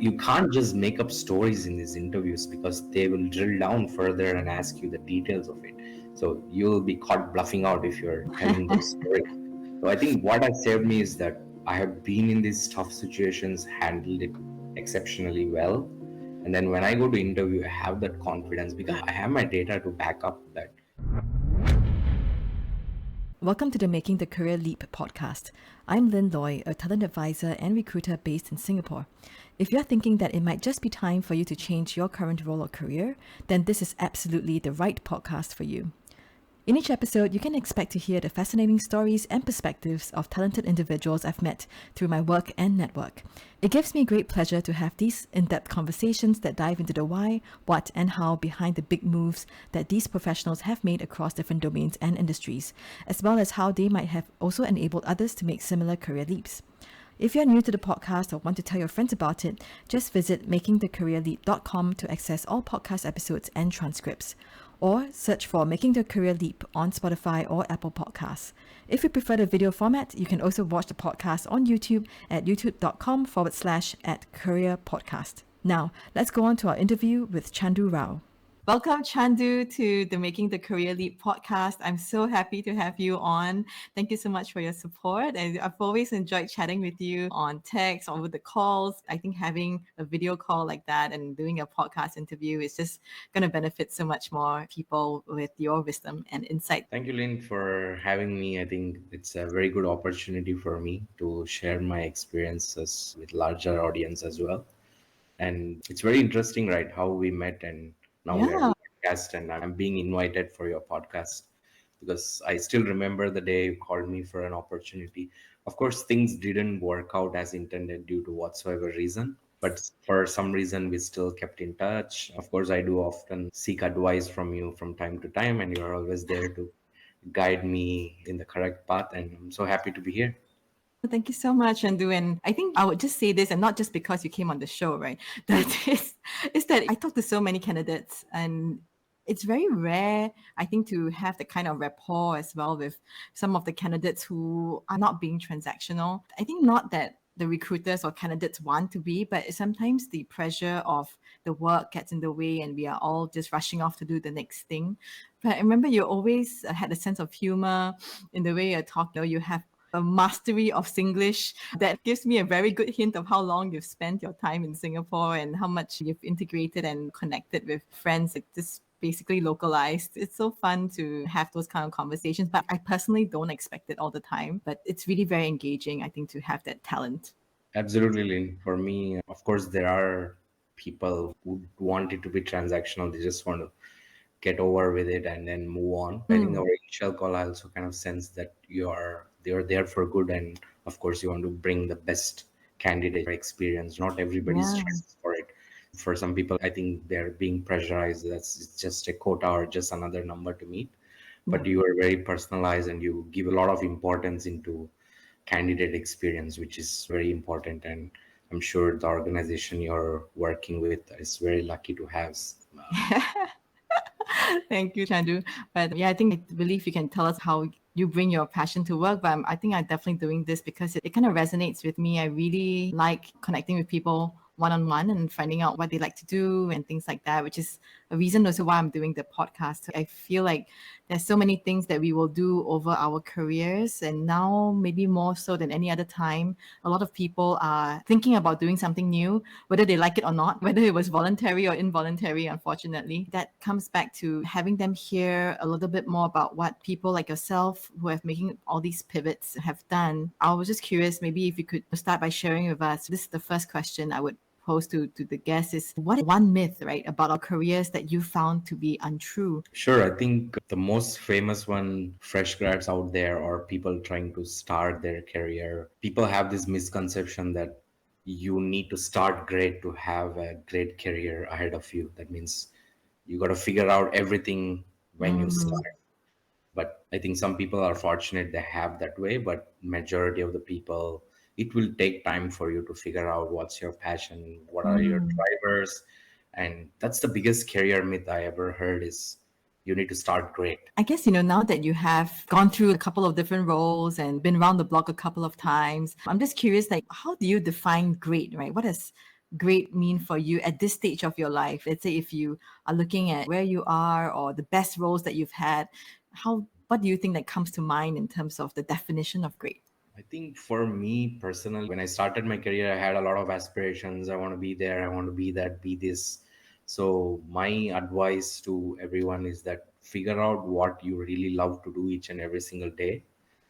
You can't just make up stories in these interviews because they will drill down further and ask you the details of it. So you'll be caught bluffing out if you're telling those stories. So I think what has saved me is that I have been in these tough situations, handled it exceptionally well. And then when I go to interview, I have that confidence because I have my data to back up that. Welcome to the Making the Career Leap podcast. I'm Lynn Loy, a talent advisor and recruiter based in Singapore. If you're thinking that it might just be time for you to change your current role or career, then this is absolutely the right podcast for you. In each episode, you can expect to hear the fascinating stories and perspectives of talented individuals I've met through my work and network. It gives me great pleasure to have these in-depth conversations that dive into the why, what, and how behind the big moves that these professionals have made across different domains and industries, as well as how they might have also enabled others to make similar career leaps. If you're new to the podcast or want to tell your friends about it, just visit makingthecareerleap.com to access all podcast episodes and transcripts. Or search for Making the Career Leap on Spotify or Apple Podcasts. If you prefer the video format, you can also watch the podcast on YouTube at youtube.com/@careerpodcast. Now, let's go on to our interview with Chandu Rao. Welcome, Chandu, to the Making the Career Leap podcast. I'm so happy to have you on. Thank you so much for your support. And I've always enjoyed chatting with you on text, over the calls. I think having a video call like that and doing a podcast interview is just going to benefit so much more people with your wisdom and insight. Thank you, Lynn, for having me. I think it's a very good opportunity for me to share my experiences with larger audience as well. And it's very interesting, right, how we met and now we are Yeah. podcast and I'm being invited for your podcast because I still remember the day you called me for an opportunity. Of course, things didn't work out as intended due to whatsoever reason, but for some reason we still kept in touch. Of course, I do often seek advice from you from time to time, and you're always there to guide me in the correct path. And I'm so happy to be here. Thank you so much, Andu. And I think I would just say this, and not just because you came on the show, right? Is that I talk to so many candidates, and it's very rare, I think, to have the kind of rapport as well with some of the candidates who are not being transactional. I think not that the recruiters or candidates want to be, but sometimes the pressure of the work gets in the way and we are all just rushing off to do the next thing. But I remember you always had a sense of humor in the way you talk. You have a mastery of Singlish that gives me a very good hint of how long you've spent your time in Singapore and how much you've integrated and connected with friends, like just basically localized. It's so fun to have those kind of conversations, but I personally don't expect it all the time. But it's really very engaging, I think, to have that talent. Absolutely, Lynn. For me, of course, there are people who want it to be transactional. They just want to get over with it and then move on. I think our initial call, I also kind of sense that you're there for good, and of course, you want to bring the best candidate experience. Not everybody Yeah. stresses for it. For some people, I think they're being pressurized. That's it's just a quota or just another number to meet. Yeah. But you are very personalized and you give a lot of importance into candidate experience, which is very important. And I'm sure the organization you're working with is very lucky to have. Thank you, Chandu. But yeah, I believe you can tell us how you bring your passion to work. But I think I'm definitely doing this because it kind of resonates with me. I really like connecting with people one on one and finding out what they like to do and things like that, which is a reason also why I'm doing the podcast. I feel like there's so many things that we will do over our careers. And now, maybe more so than any other time, a lot of people are thinking about doing something new, whether they like it or not, whether it was voluntary or involuntary, unfortunately. That comes back to having them hear a little bit more about what people like yourself who have making all these pivots have done. I was just curious, maybe if you could start by sharing with us. This is the first question I would pose to the guests is what is one myth, right, about our careers that you found to be untrue? Sure, I think the most famous one, fresh grads out there or people trying to start their career, people have this misconception that you need to start great to have a great career ahead of you. That means you got to figure out everything when you Mm, start. But I think some people are fortunate they have that way, but majority of the people, it will take time for you to figure out what's your passion, what are your mm. drivers. And that's the biggest career myth I ever heard is you need to start great. I guess, now that you have gone through a couple of different roles and been around the block a couple of times, I'm just curious, like, how do you define great, right? What does great mean for you at this stage of your life? Let's say if you are looking at where you are or the best roles that you've had, how what do you think that comes to mind in terms of the definition of great? I think for me personally, when I started my career, I had a lot of aspirations. I want to be there, I want to be that, be this. So, my advice to everyone is that figure out what you really love to do each and every single day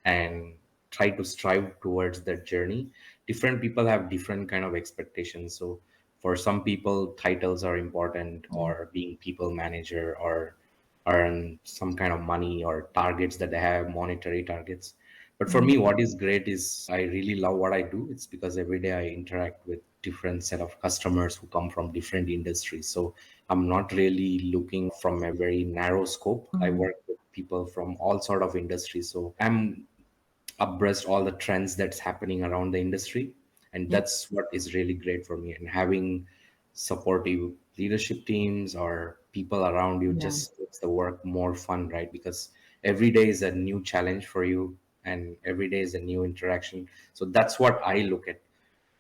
and try to strive towards that journey. Different people have different kind of expectations. So, for some people, titles are important, or being people manager, or earn some kind of money, or targets that they have, monetary targets. But for me, what is great is I really love what I do. It's because every day I interact with different set of customers who come from different industries. So I'm not really looking from a very narrow scope. I work with people from all sort of industries. So I'm abreast all the trends that's happening around the industry, and Yeah. that's what is really great for me. And having supportive leadership teams or people around you Yeah. just makes the work more fun, right? Because every day is a new challenge for you, and every day is a new interaction. So that's what I look at.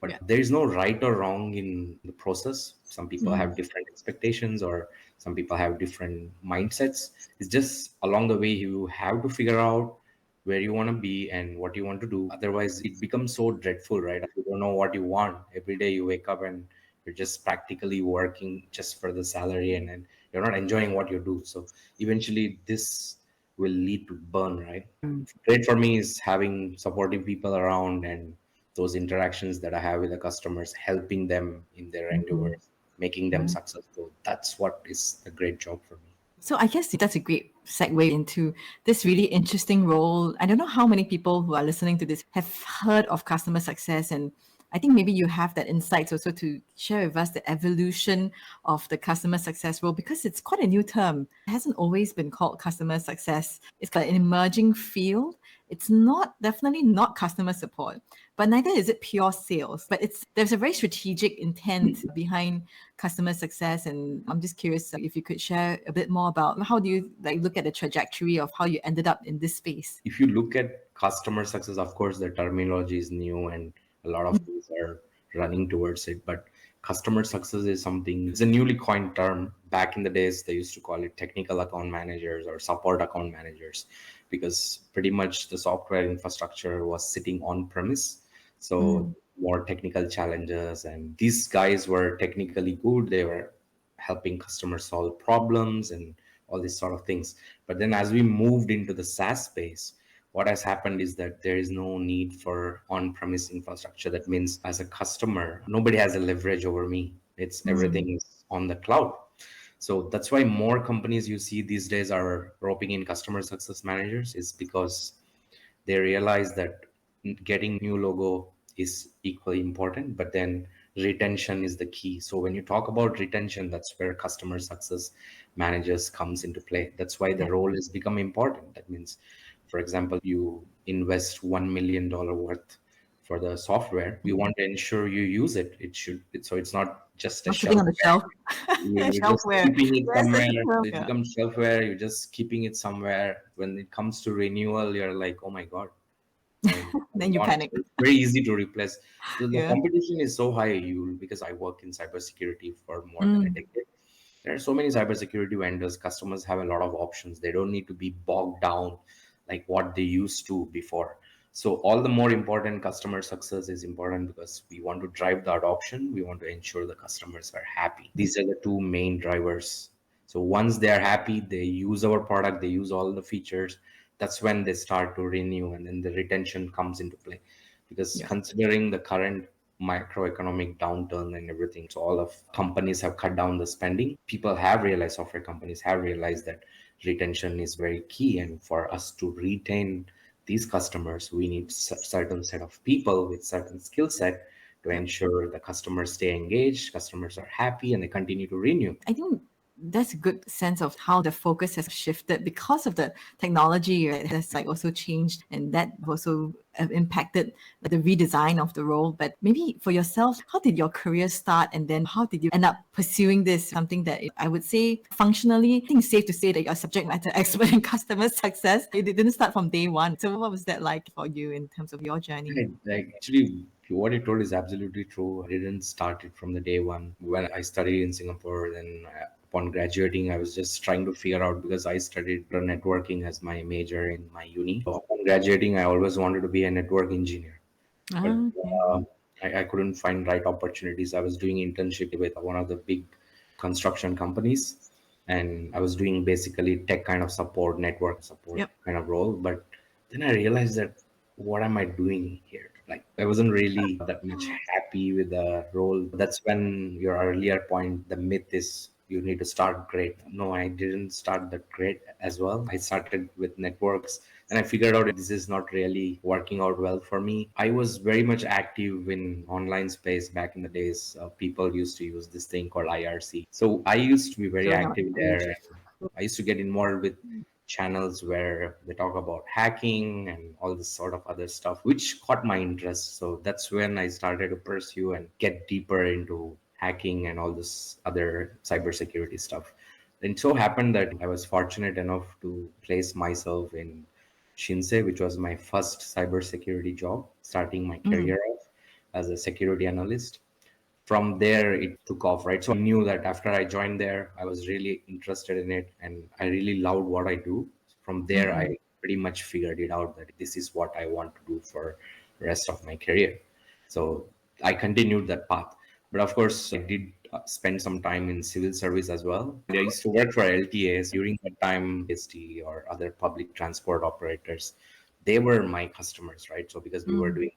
But Yeah. there is no right or wrong in the process. Some people Mm. have different expectations, or some people have different mindsets. It's just along the way you have to figure out where you want to be and what you want to do. Otherwise, it becomes so dreadful, right? You don't know what you want. Every day you wake up and you're just practically working just for the salary, and then you're not enjoying what you do. So eventually, this will lead to burn, right? Great for me is having supportive people around, and those interactions that I have with the customers, helping them in their endeavors, making them successful. That's what is a great job for me. So I guess that's a great segue into this really interesting role. I don't know how many people who are listening to this have heard of customer success, and I think maybe you have that insight also to share with us the evolution of the customer success role, because it's quite a new term. It hasn't always been called customer success. It's got an emerging field. It's not definitely not customer support, but neither is it pure sales. But it's there's a very strategic intent behind customer success, and I'm just curious if you could share a bit more about how do you like look at the trajectory of how you ended up in this space. If you look at customer success, of course, the terminology is new and a lot of things are running towards it. But customer success is something, it's a newly coined term. Back in the days, they used to call it technical account managers or support account managers, because pretty much the software infrastructure was sitting on premise. So more technical challenges, and these guys were technically good. They were helping customers solve problems and all these sort of things. But then as we moved into the SaaS space, what has happened is that there is no need for on-premise infrastructure. That means as a customer, nobody has a leverage over me. It's everything is on the cloud. So that's why more companies you see these days are roping in customer success managers, is because they realize that getting new logo is equally important, but then retention is the key. So when you talk about retention, that's where customer success managers comes into play. That's why the Yeah. role has become important. That means, for example, you invest $1 million worth for the software. We want to ensure you use it. So it's not just a Not sitting on the shelfware. shelf. You're just Shelfware. keeping it Yes, that's somewhere. the term. It Yeah. becomes shelfware. You're just keeping it somewhere. When it comes to renewal, you're like, oh my god, I'm Then you gone. panic. So it's very easy to replace. So the Yeah. competition is so high. You Because I work in cybersecurity for more than a Mm. decade. There are so many cybersecurity vendors. Customers have a lot of options. They don't need to be bogged down like what they used to before. So all the more important, customer success is important because we want to drive the adoption. We want to ensure the customers are happy. These are the two main drivers. So once they are happy, they use our product, they use all the features. That's when they start to renew, and then the retention comes into play. Because Yeah. considering the current macroeconomic downturn and everything, so all of companies have cut down the spending. People have realized, software companies have realized that retention is very key, and for us to retain these customers, we need certain set of people with certain skill set to Yeah. ensure the customers stay engaged, customers are happy, and they continue to renew. I think that's a good sense of how the focus has shifted because of the technology, right? It has like also changed, and that also impacted the redesign of the role. But maybe for yourself, how did your career start, and then how did you end up pursuing this, something that I would say functionally, I think it's safe to say that you're a subject matter expert in customer success. It didn't start from day one. So what was that like for you in terms of your journey? Right. Like actually, what you told is absolutely true. I didn't start it from the day one. When I studied in Singapore, then upon graduating, I was just trying to figure out because I studied networking as my major in my uni. So upon graduating, I always wanted to be a network engineer, but Ah, okay. uh, I couldn't find right opportunities. I was doing internship with one of the big construction companies, and I was doing basically tech kind of support, network support Yep. kind of role. But then I realized that what am I doing here? Like I wasn't really that much happy with the role. That's when your earlier point, the myth is you need to start great. No, I didn't start that great as well. I started with networks and I figured out this is not really working out well for me. I was very much active in online space back in the days. People used to use this thing called IRC. So I used to be very Showing up active there. And I used to get involved with channels where they talk about hacking and all this sort of other stuff, which caught my interest. So that's when I started to pursue and get deeper into hacking and all this other cybersecurity stuff. And so happened that I was fortunate enough to place myself in Shinsei, which was my first cybersecurity job, starting my Mm, career off as a security analyst. From there, it took off, right? So I knew that after I joined there, I was really interested in it and I really loved what I do. From there, I mm, pretty much figured it out that this is what I want to do for the rest of my career. So I continued that path. But of course, I did spend some time in civil service as well. I used to work for LTAs during that time, ST or other public transport operators. They were my customers, right? So because we were mm. doing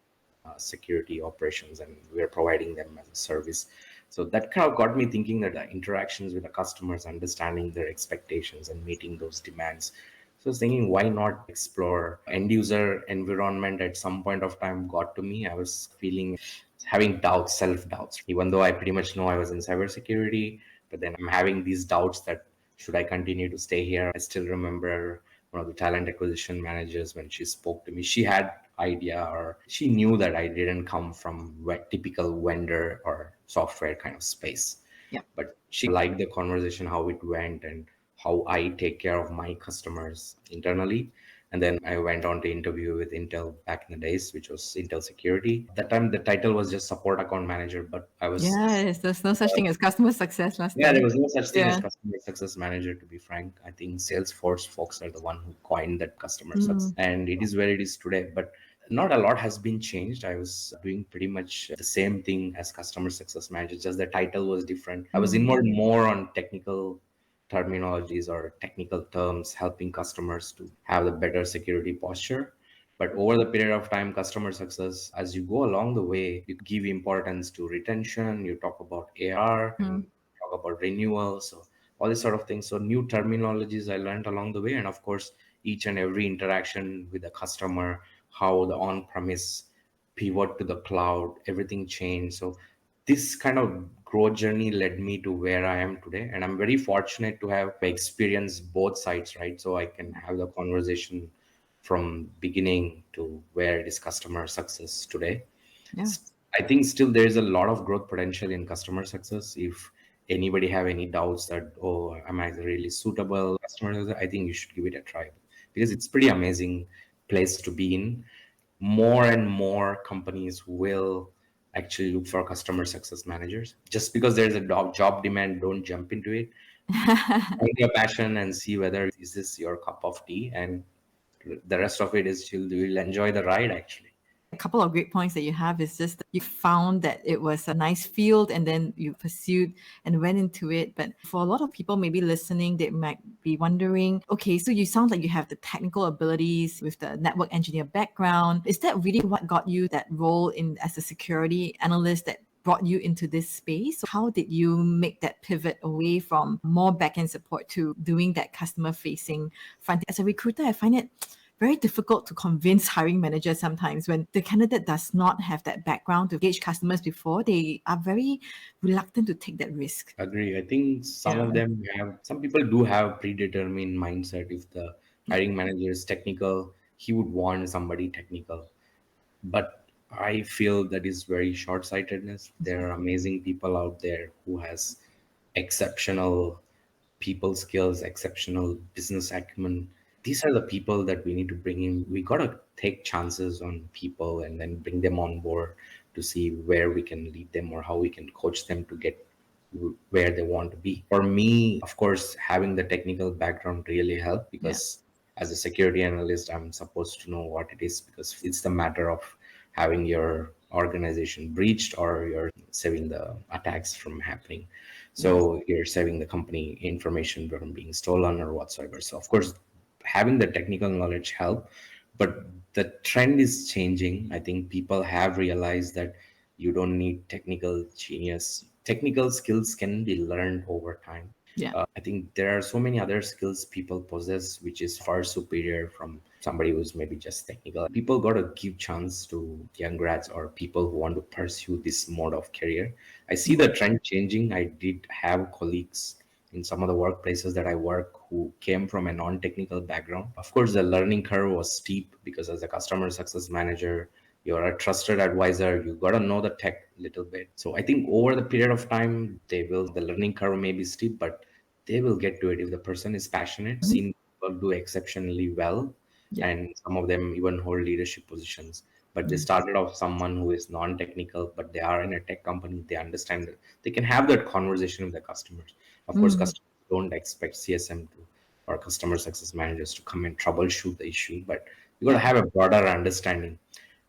security operations and we are providing them as a service. So that kind of got me thinking that the interactions with the customers, understanding their expectations and meeting those demands. So I was thinking, why not explore end user environment at some point of time got to me. I was feeling having doubts, self doubts, even though I pretty much know I was in cybersecurity, but then I'm having these doubts that should I continue to stay here? I still remember one of the talent acquisition managers when she spoke to me. She had idea or she knew that I didn't come from typical vendor or software kind of space, Yep. but she liked the conversation, how it went, and how I take care of my customers internally. And then I went on to interview with Intel back in the days, which was Intel Security. At that time, the title was just support account manager, but I was Yes, there's no such thing as customer success last yeah, there time. was no such thing as Yeah. customer success manager, to be frank. I think Salesforce folks are the one who coined that customer success, Mm, and it is where it is today. But not a lot has been changed. I was doing pretty much the same thing as customer success manager, just the title was different. I was mm, involved more on technical terminologies or technical terms, helping customers to have a better security posture. But over the period of time, customer success, as you go along the way, you give importance to retention, you talk about AR mm. and talk about renewals, so all these sort of things. So new terminologies I learned along the way, and of course, each and every interaction with the customer, how the on-premise pivot to the cloud, everything changed. So this kind of growth journey led me to where I am today, and I'm very fortunate to have experienced both sides, right? So I can have the conversation from beginning to where it is customer success today. Yeah. I think still there is a lot of growth potential in customer success. If anybody have any doubts that, oh, am I really suitable customer success, I think you should give it a try because it's pretty amazing place to be in. More and more companies will actually look for customer success managers. Just because there's a job demand, don't jump into it. Find your passion and see whether is this your cup of tea, and the rest of it is you'll enjoy the ride actually. A couple of great points that you have is just that you found that it was a nice field and then you pursued and went into it. But for a lot of people maybe listening, they might be wondering, okay, so you sound like you have the technical abilities with the network engineer background. Is that really what got you that role in as a security analyst that brought you into this space? How did you make that pivot away from more backend support to doing that customer facing front? As a recruiter, I find it very difficult to convince hiring managers sometimes when the candidate does not have that background to gauge customers before. They are very reluctant to take that risk. Agree. I think some Yeah. of them have, some people do have predetermined mindset. If the hiring manager is technical, he would want somebody technical. But I feel that is very short-sightedness. There are amazing people out there who has exceptional people skills, exceptional business acumen. These are the people that we need to bring in. We got to take chances on people and then bring them on board to see where we can lead them or how we can coach them to get where they want to be. For me, of course, having the technical background really helped Yeah. because as a security analyst, I'm supposed to know what it is because it's the matter of having your organization breached or you're saving the attacks from happening. Yes. So you're saving the company information from being stolen or whatsoever. So of course, having the technical knowledge help, but the trend is changing. I think people have realized that you don't need technical genius. Technical skills can be learned over time. Yeah. I think there are so many other skills people possess, which is far superior from somebody who's maybe just technical. People got to give chance to young grads or people who want to pursue this mode of career. I see the trend changing. I did have colleagues in some of the workplaces that I work who came from a non-technical background. Of course, the learning curve was steep because as a customer success manager, you're a trusted advisor, you got to know the tech a little bit. So I think over the period of time, the learning curve may be steep, but they will get to it if the person is passionate. Seen people do exceptionally well, Yeah. and some of them even hold leadership positions. But they started off someone who is non-technical, but they are in a tech company. They understand that they can have that conversation with the customers. Of course, Mm. customers don't expect CSM to or customer success managers to come and troubleshoot the issue, but you got to Yeah. have a broader understanding,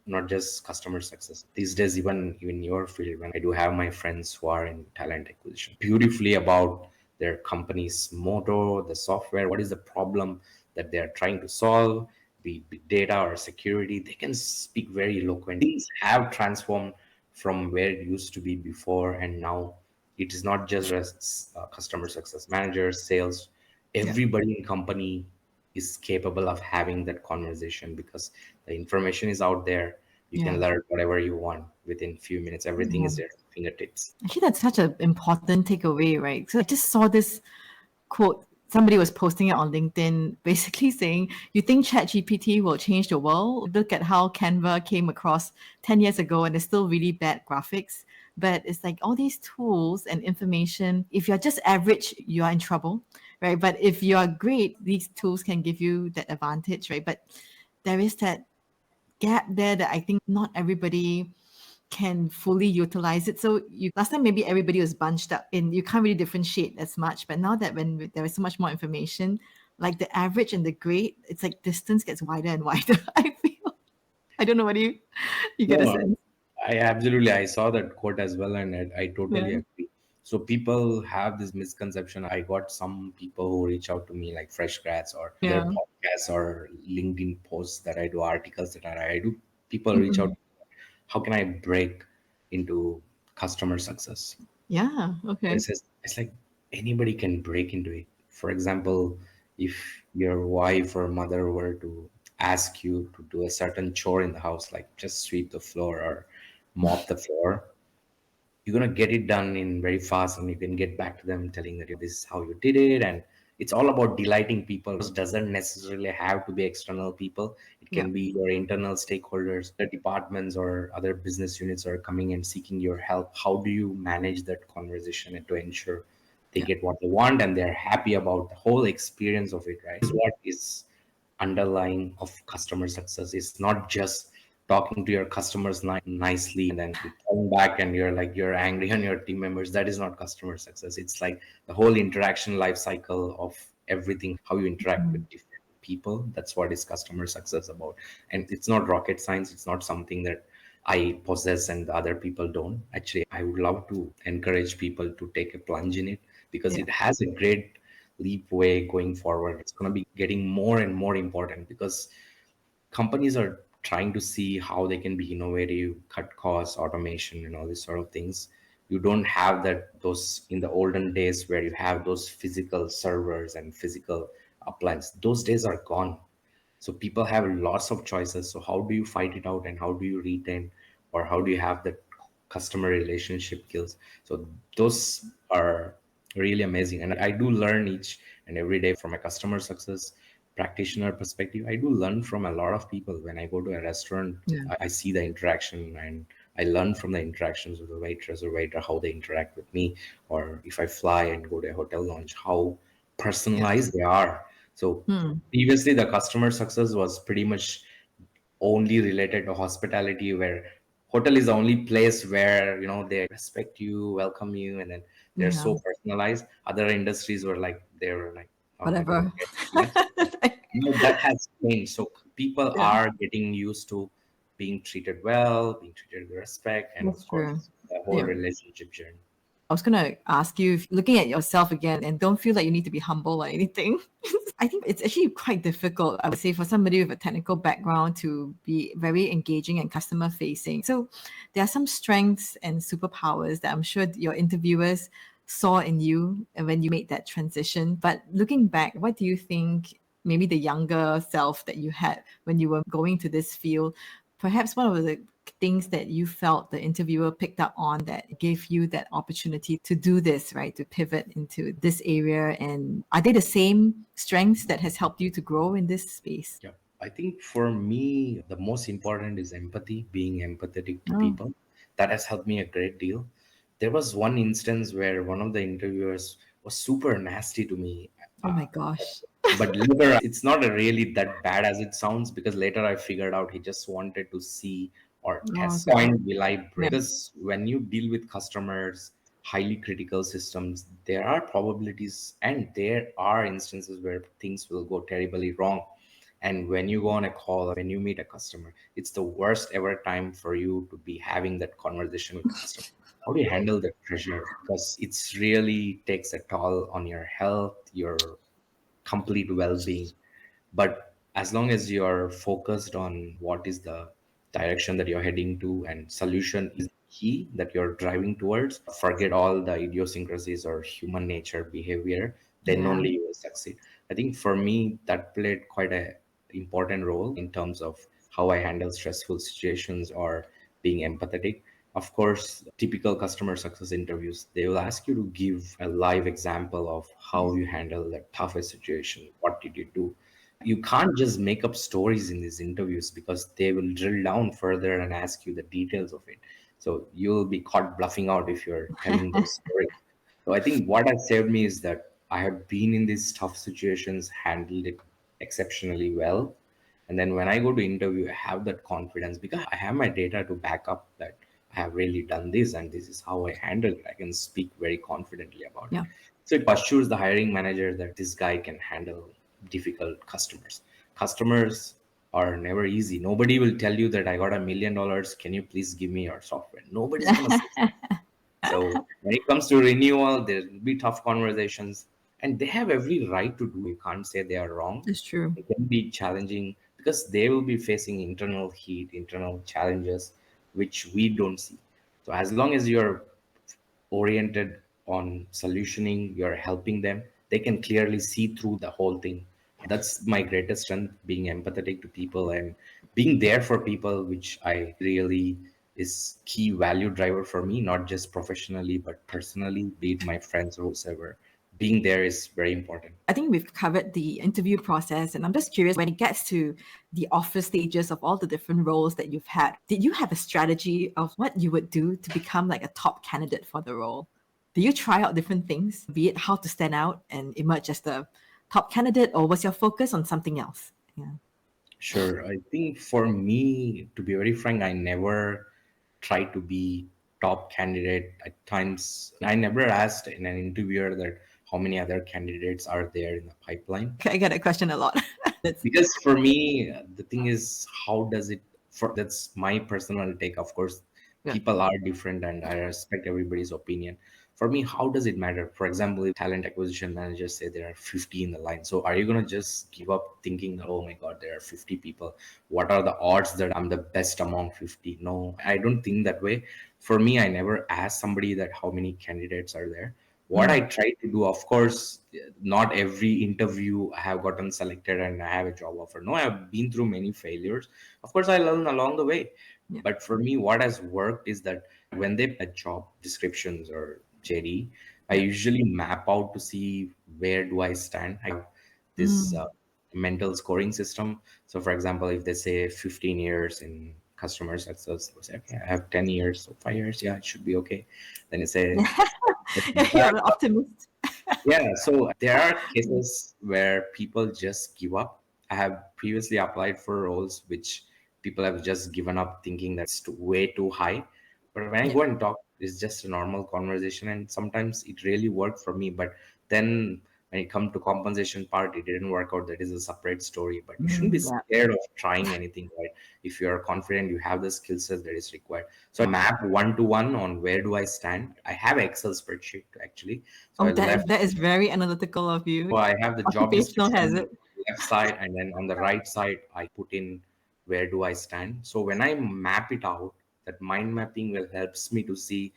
not just customer success. These days, even your field, when I do have my friends who are in talent acquisition, beautifully about their company's motto, the software, what is the problem that they are trying to solve, be it big data or security, they can speak very eloquent. Things have transformed from where it used to be before, and now it is not just as customer success managers, sales, Yeah. everybody in company is capable of having that conversation because the information is out there. You Yeah. can learn whatever you want within few minutes. Everything is there at fingertips. Actually, that's such an important takeaway, right? So I just saw this quote. Somebody was posting it on LinkedIn, basically saying, "You think ChatGPT will change the world? Look at how Canva came across 10 years ago, and it's still really bad graphics. But it's like all these tools and information. If you're just average, you are in trouble, right? But if you are great, these tools can give you that advantage, right? But there is that gap there that I think not everybody can fully utilize it. So you last time maybe everybody was bunched up and you can't really differentiate as much. But now that when there is so much more information, like the average and the grade, it's like distance gets wider and wider. I feel. I don't know what you get a No, sense. I saw that quote as well, and I totally Yeah. agree. So people have this misconception. I got some people who reach out to me, like fresh grads or other Yeah. podcasts or LinkedIn posts that I do, articles that I do. People reach out, Mhm. how can I break into customer success? Yeah. Okay. It's like anybody can break into it. For example, if your wife or mother were to ask you to do a certain chore in the house, like just sweep the floor or mop the floor, you're gonna get it done in very fast, and you can get back to them telling that this is how you did it. And it's all about delighting people. It doesn't necessarily have to be external people. It Yeah. can be your internal stakeholders, the departments or other business units are coming and seeking your help. How do you manage that conversation and to ensure they Yeah. get what they want and they're happy about the whole experience of it, right? Is what is underlying of customer success. It's not just talking to your customers nicely and then you turn back and you're angry on your team members. That is not customer success. It's like the whole interaction life cycle of everything, how you interact with different people. That's what is customer success about. And it's not rocket science. It's not something that I possess and the other people don't. Actually, I would love to encourage people to take a plunge in it because Yeah. it has a great leap way going forward. It's going to be getting more and more important because companies are trying to see how they can be innovative, cut costs, automation, and all these sort of things. You don't have that those in the olden days where you have those physical servers and physical appliances. Those days are gone. So people have lots of choices. So how do you fight it out, and how do you retain, or how do you have that customer relationship skills? So those are really amazing. And I do learn each and every day from a customer success practitioner perspective. I do learn from a lot of people. When I go to a restaurant, Yeah. I see the interaction, and I learn from the interactions with the waitress or waiter, how they interact with me. Or if I fly and go to a hotel lounge, how Yeah. personalized they are. So Hmm. previously the customer success was pretty much only related to hospitality, where hotel is the only place where they respect you, welcome you, and then they're Yeah. so personalized. Other industries were like, they were like, oh my god, Whatever. yes. That has changed. So people Yeah, are getting used to being treated well, being treated with respect, and that's of true. course the whole Yeah. relationship journey. I was gonna ask you, if looking at yourself again, and don't feel like you need to be humble or anything. I think it's actually quite difficult, I would say, for somebody with a technical background to be very engaging and customer facing. So there are some strengths and superpowers that I'm sure your interviewers saw in you and when you made that transition. But looking back, what do you think maybe the younger self that you had when you were going to this field, perhaps one of the things that you felt the interviewer picked up on that gave you that opportunity to do this, right? To pivot into this area. And are they the same strengths that has helped you to grow in this space? Yeah, I think for me, the most important is empathy, being empathetic to Oh, people. That has helped me a great deal. There was one instance where one of the interviewers was super nasty to me. oh Uh, my gosh. but later, it's not a really that bad as it sounds, because later I figured out he just wanted to see or Oh, test okay. point will I Yeah. break. Because when you deal with customers, highly critical systems, there are probabilities and there are instances where things will go terribly wrong. And when you go on a call, or when you meet a customer, it's the worst ever time for you to be having that conversation with the customer. How do you handle that pressure? Because it's really takes a toll on your health, your complete well-being. But as long as you're focused on what is the direction that you're heading to, and solution is key that you're driving towards, forget all the idiosyncrasies or human nature behavior, then Yeah. only you will succeed. I think for me that played quite a important role in terms of how I handle stressful situations or being empathetic. Of course, typical customer success interviews, they will ask you to give a live example of how you handle the toughest situation. What did you do? You can't just make up stories in these interviews, because they will drill down further and ask you the details of it. So you'll be caught bluffing out if you're telling those stories. So I think what has saved me is that I have been in these tough situations, handled it exceptionally well. And then when I go to interview, I have that confidence because I have my data to back up that I have really done this and this is how I handle it. I can speak very confidently about it. Yeah. So it assures the hiring manager that this guy can handle difficult customers. Customers are never easy. Nobody will tell you that I got $1 million. Can you please give me your software? Nobody's gonna say. So when it comes to renewal, there will be tough conversations, and they have every right to do. You can't say they are wrong. That's true. It can be challenging because they will be facing internal heat, internal challenges, which we don't see. So as long as you're oriented on solutioning, you're helping them, they can clearly see through the whole thing. That's my greatest strength, being empathetic to people and being there for people, which I really is key value driver for me, not just professionally, but personally, be it my friends or whoever. Being there is very important. I think we've covered the interview process, and I'm just curious when it gets to the offer stages of all the different roles that you've had, did you have a strategy of what you would do to become like a top candidate for the role? Did you try out different things, be it how to stand out and emerge as the top candidate, or was your focus on something else? Yeah. Sure. I think for me, to be very frank, I never tried to be top candidate. At times, I never asked in an interviewer that how many other candidates are there in the pipeline. I get that question a lot. That's Because for me, the thing is, how does it, for that's my personal take. Of course, yeah. people are different and I respect everybody's opinion. For me, how does it matter? For example, if talent acquisition managers say there are 50 in the line, so are you going to just give up thinking, oh my God, there are 50 people? What are the odds that I'm the best among 50? No, I don't think that way. For me, I never ask somebody that how many candidates are there. What I try to do, of course, not every interview I have gotten selected and I have a job offer. No, I've been through many failures. Of course, I learn along the way. Yeah. But for me, what has worked is that when they put job descriptions or JD, I Yeah. usually map out to see where do I stand. I have this mental scoring system. So, for example, if they say 15 years in customer success, say, okay, I have 10 years, so 5 years, yeah, it should be okay. Then you say, You're an optimist. yeah, so there are cases where people just give up. I have previously applied for roles which people have just given up thinking that's way too high. But when I Yeah. go and talk, it's just a normal conversation, and sometimes it really worked for me. But then when it comes to compensation part, it didn't work out. That is a separate story. But you shouldn't be Yeah. scared of trying anything, right? If you're confident, you have the skill set that is required. So I map one to one on where do I stand. I have Excel spreadsheet actually. So Oh, I left that is very analytical of you. so I have the job Occupational description has on it. the left side, and then on the right side, I put in where do I stand. So when I map it out, that mind mapping will helps me to see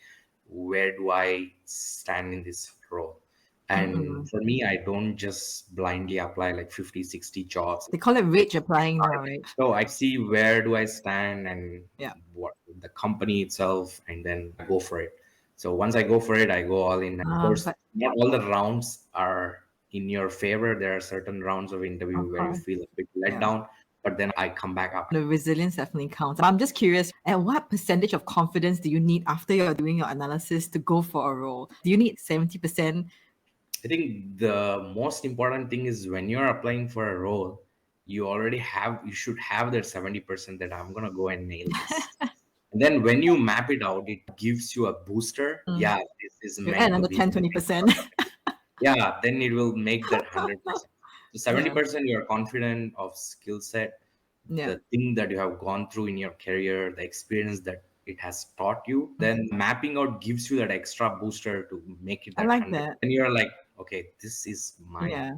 where do I stand in this role. And for me, I don't just blindly apply like 50, 60 jobs. They call it rage applying now, right? So I see where do I stand and Yeah. what the company itself, and then go for it. So once I go for it, I go all in. Of course, But not all the rounds are in your favor. There are certain rounds of of interview where you course, feel a bit let yeah. down, but then I come back up. The resilience definitely counts. I'm just curious, at what percentage of confidence do you need after you're doing your analysis to go for a role? Do you need 70%? I think the most important thing is when you're applying for a role, you should have that 70% that I'm gonna go and nail this. And then when you map it out, it gives you a booster. Yeah, this is You add meant to another be. 10, 20%. Yeah, then it will make that 100%. So Yeah. 70% you're confident of skill set, Yeah. the thing that you have gone through in your career, the experience that it has taught you. Then mapping out gives you that extra booster to make it I that like 100. that. And you're like, okay, this is mine. Yeah.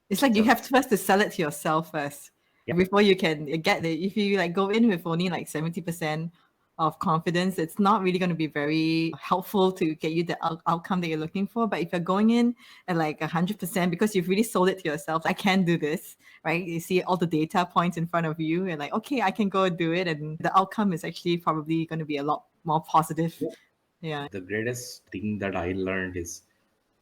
It's like you So have to first to sell it to yourself first yeah, before you can get it. If you like go in with only like 70% of confidence, it's not really going to be very helpful to get you the outcome that you're looking for. But if you're going in at like 100% because you've really sold it to yourself, I can do this, right? You see all the data points in front of you and like, okay, I can go do it. And the outcome is actually probably going to be a lot more positive. Yeah. the greatest thing that I learned is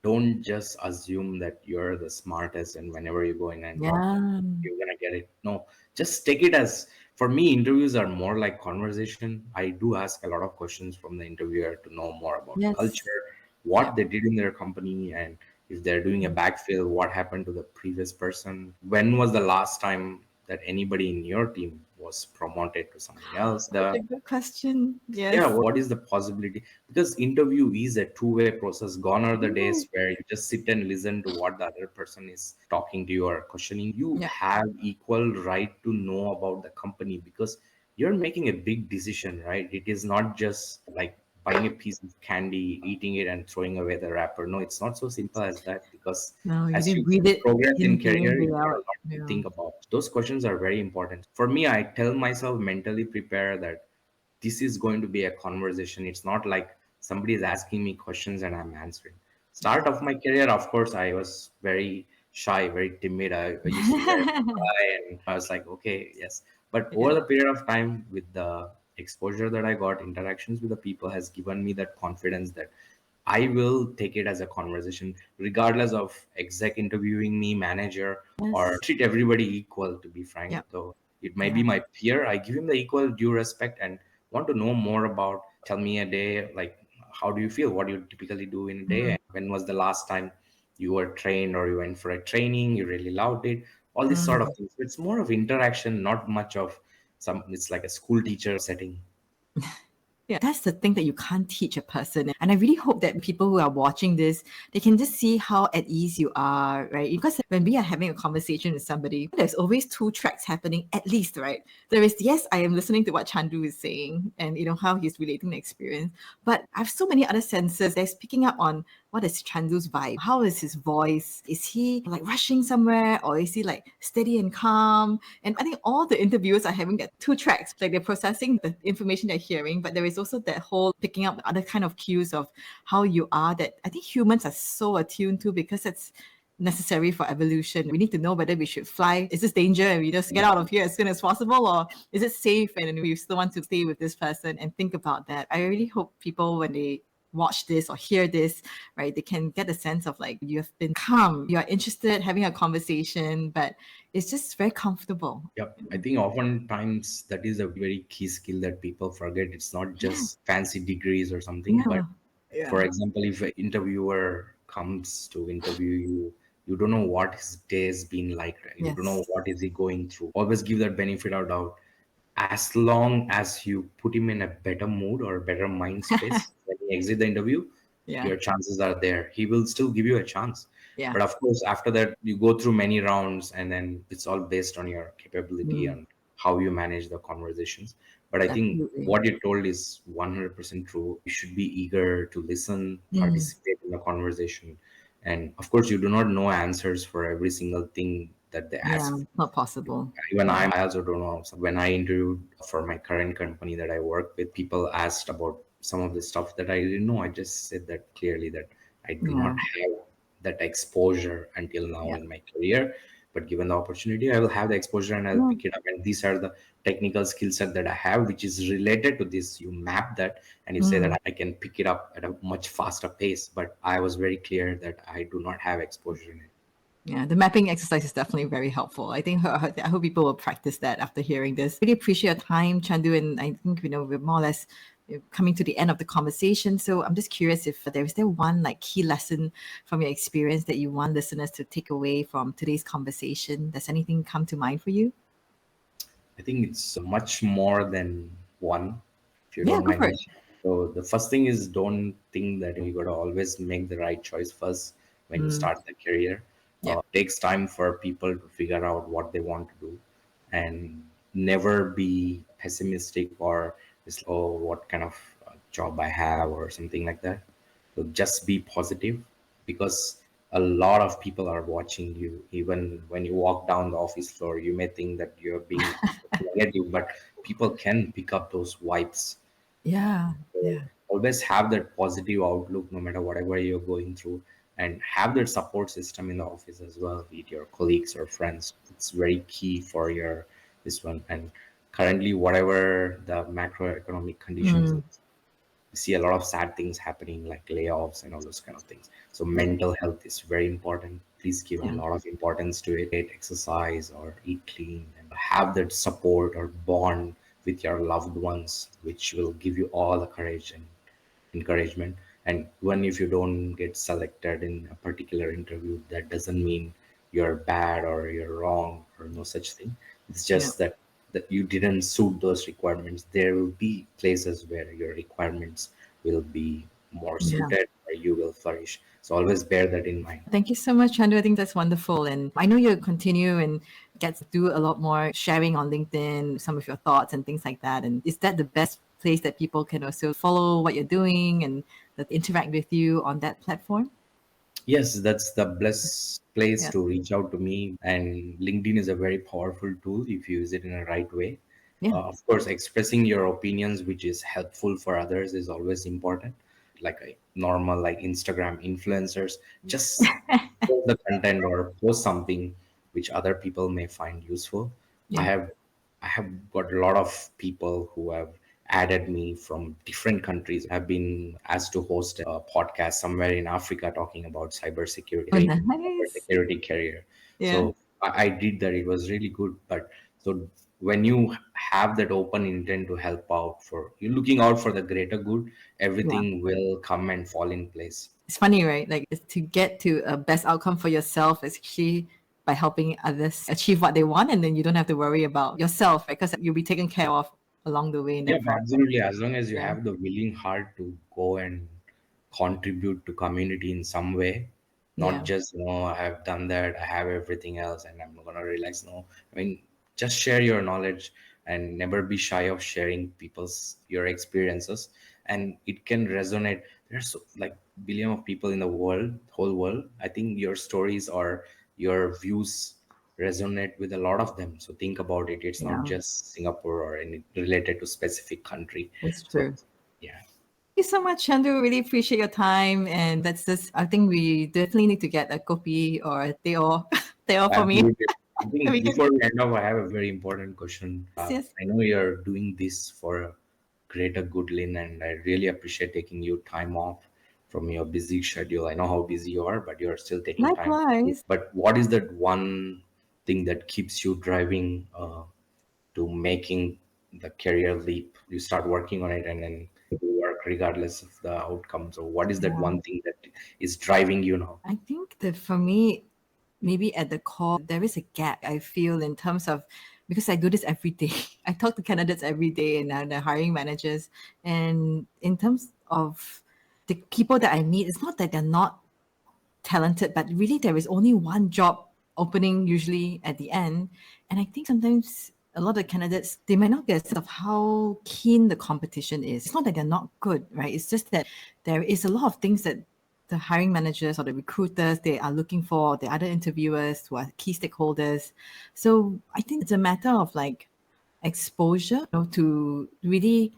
don't just assume that you're the smartest and whenever you go in and talk Yeah. you're gonna get it. No, just take it as, for me, interviews are more like conversation. I do ask a lot of questions from the interviewer to know more about the Yes. culture, Yeah. what they did in their company, and if they're doing a backfill, what happened to the previous person, when was the last time that anybody in your team was promoted to something else, Such the a good question. yeah, Yes. what is the possibility? Because interview is a two-way process. Gone are the days where you just sit and listen to what the other person is talking to you or questioning. You Yeah. have equal right to know about the company because you're making a big decision, right? It is not just like buying a piece of candy, eating it, and throwing away the wrapper. No, it's not so simple as that because No, you as didn't you breathe it progress in in day in, career, day you got a out. lot to Yeah. think about. Those questions are very important. For me, I tell myself mentally prepare that this is going to be a conversation. It's not like somebody is asking me questions and I'm answering. Start of my career, of course, I was very shy, very timid. I used to wear a tie and I was like, okay, yes. But over Yeah. the period of time, with the exposure that I got, interactions with the people has given me that confidence that I will take it as a conversation, regardless of exec interviewing me, manager, or Yes. treat everybody equal, to be frank. Yeah. So it may be Yeah. my peer. I give him the equal due respect and want to know more about. Tell me a day, like, how do you feel? What do you typically do in a day? And when was the last time you were trained or you went for a training? You really loved it? All these sort of things. So it's more of interaction, not much of it's like a school teacher setting. Yeah, that's the thing that you can't teach a person. And I really hope that people who are watching this, they can just see how at ease you are, right? Because when we are having a conversation with somebody, there's always two tracks happening at least, right? There is, yes, I am listening to what Chandu is saying and how he's relating the experience. But I have so many other senses that's picking up on what is Chandu's vibe? How is his voice? Is he like rushing somewhere, or is he like steady and calm? And I think all the interviewers are having that two tracks, like they're processing the information they're hearing, but there is also that whole picking up other kind of cues of how you are that I think humans are so attuned to, because it's necessary for evolution. We need to know whether we should fly. Is this danger and we just get out of here as soon as possible? Or is it safe and we still want to stay with this person and think about that? I really hope people, when they watch this or hear this, right, they can get a sense of like you have been calm, you are interested, having a conversation, but it's just very comfortable. Yep. I think oftentimes that is a very key skill that people forget. It's not Yeah. just fancy degrees or something, but Yeah. Yeah. for example, if an interviewer comes to interview you, you don't know what his day has been like, right? You don't know Yes. what is he going through. Always give that benefit of doubt. As long as you put him in a better mood or a better mind space when he exit the interview, Yeah. your chances are there. He will still give you a chance. Yeah. But of course, after that, you go through many rounds, and then it's all based on your capability Mm, and how you manage the conversations. But I think absolutely. what you told is 100% true. You should be eager to listen, Mm, participate in the conversation. And of course, you do not know answers for every single thing that they yeah. ask. Not possible. Even Yeah. I also don't know. So when I interviewed for my current company that I work with, people asked about some of the stuff that I didn't know. I just said that clearly that I do not Yeah. have that exposure until now Yeah. in my career. But given the opportunity, I will have the exposure and I'll Yeah. pick it up. And these are the technical skill set that I have, which is related to this. You map that and you say Mm. that I can pick it up at a much faster pace. But I was very clear that I do not have exposure in it. Yeah, the mapping exercise is definitely very helpful. I think I hope people will practice that after hearing this. Really appreciate your time, Chandu, and I think we're more or less coming to the end of the conversation. So I'm just curious if there one like key lesson from your experience that you want listeners to take away from today's conversation. Does anything come to mind for you? I think it's much more than one, if you Yeah, don't go mind for me. it. So the first thing is don't think that you got to always make the right choice first when you Mm, start the career. yeah, Takes time for people to figure out what they want to do, and never be pessimistic or just oh what kind of job I have or something like that. So just be positive because a lot of people are watching you. Even when you walk down the office floor, you may think that you're being negative, but people can pick up those vibes. yeah, So yeah, always have that positive outlook no matter whatever you're going through, and have that support system in the office as well, be it your colleagues or friends. It's very key for your this one. And currently, whatever the macroeconomic conditions mm, is, we see a lot of sad things happening like layoffs and all those kind of things. So yeah, mental health is very important. Please give a yeah, lot of importance to it. Exercise or eat clean and have that support or bond with your loved ones, which will give you all the courage and encouragement. And even if you don't get selected in a particular interview, that doesn't mean you're bad or you're wrong or no such thing. It's yeah, just that you didn't suit those requirements. There will be places where your requirements will be more yeah. suited or you will flourish. So always bear that in mind. Thank you so much, Chandu. I think that's wonderful. And I know you'll continue and get to do a lot more sharing on LinkedIn, some of your thoughts and things like that. And is that the best place that people can also follow what you're doing and that interact with you on that platform? Yes, that's the best place Yeah. to reach out to me. And LinkedIn is a very powerful tool if you use it in a right way. Yeah. Of course, expressing your opinions, which is helpful for others, is always important. Like a normal, like Instagram influencers, just post the content or post something which other people may find useful. I Yeah. have I have got a lot of people who have added me from different countries. I've been asked to host a podcast somewhere in Africa talking about cybersecurity, Oh, nice. cybersecurity career. Yeah. So I did that. It was really good. But so when you have that open intent to help out for you looking out for the greater good, Yeah. everything will come and fall in place. It's funny, right? Like it's to get to a best outcome for yourself is actually by helping others achieve what they want, and then you don't have to worry about yourself, right? Because you'll be taken care of along the way in Yeah, that process. absolutely. As long as you Yeah. have the willing heart to go and contribute to community in some way, not Yeah. just, I've done that, I have everything else, and I'm gonna relax. No, I mean, just share your knowledge and never be shy of sharing people's your experiences, and it can resonate. there's so, like billion of people in the world, whole world. I think your stories or your views resonate with a lot of them. So think about it. It's not Yeah, just Singapore or any related to specific country. it's So true. yeah, Thank you so much, Chandu. Really appreciate your time. And that's this. I think we definitely need to get a kopi or a teo, teo for me. absolutely. I think We can, before we end up, I have a very important question. yes, yes. I know you're doing this for a greater good, Lynn, and I really appreciate taking you time off from your busy schedule. I know how busy you are, but you're still taking time. Likewise. But what is that one thing that keeps you driving to making the career leap? You start working on it and then you work regardless of the outcome. So, what is that Yeah. one thing that is driving you now? I think that for me, maybe at the core, there is a gap I feel in terms of because I do this every day. I talk to candidates every day and the hiring managers. And in terms of the people that I meet, it's not that they're not talented, but really there is only one job opening usually at the end. And I think sometimes a lot of candidates, they might not get a sense of how keen the competition is. It's not that they're not good, right? It's just that there is a lot of things that the hiring managers or the recruiters they are looking for, the other interviewers who are key stakeholders. So I think it's a matter of like exposure, to really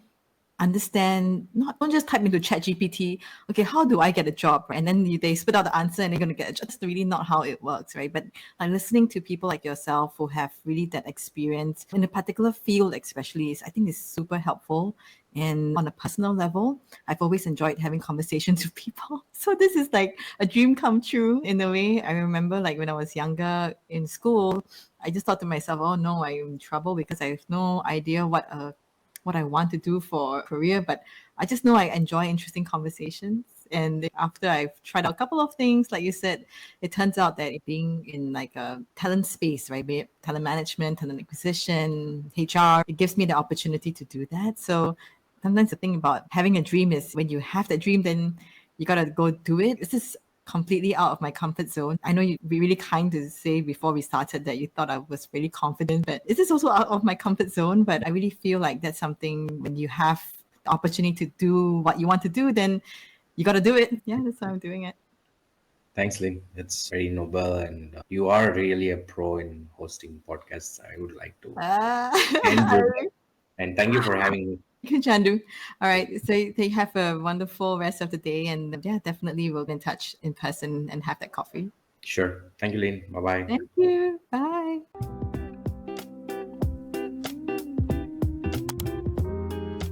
understand, not don't just type into chat gpt, okay, how do I get a job, right? And then they spit out the answer and they're going to get a job. That's really not how it works, right? But like listening to people like yourself who have really that experience in a particular field especially is, I think, is super helpful. And on a personal level, I've always enjoyed having conversations with people. So this is like a dream come true in a way. I remember like when I was younger in school, I just thought to myself, oh no, I'm in trouble because I have no idea what I want to do for a career, but I just know I enjoy interesting conversations. And after I've tried out a couple of things, like you said, it turns out that being in like a talent space, right, be it talent management, talent acquisition, HR, it gives me the opportunity to do that. So sometimes the thing about having a dream is when you have that dream, then you got to go do it. This is completely out of my comfort zone. I know you'd be really kind to say before we started that you thought I was really confident, but this is also out of my comfort zone. But I really feel like that's something when you have the opportunity to do what you want to do, then you got to do it. Yeah, that's why I'm doing it. Thanks, Lynn. It's very noble, and you are really a pro in hosting podcasts. I would like to end with that. And thank you for having me. Chandu. All right. So they have a wonderful rest of the day. And yeah, definitely we'll be in touch in person and have that coffee. Sure. Thank you, Lynn. Bye bye. Thank you. Bye.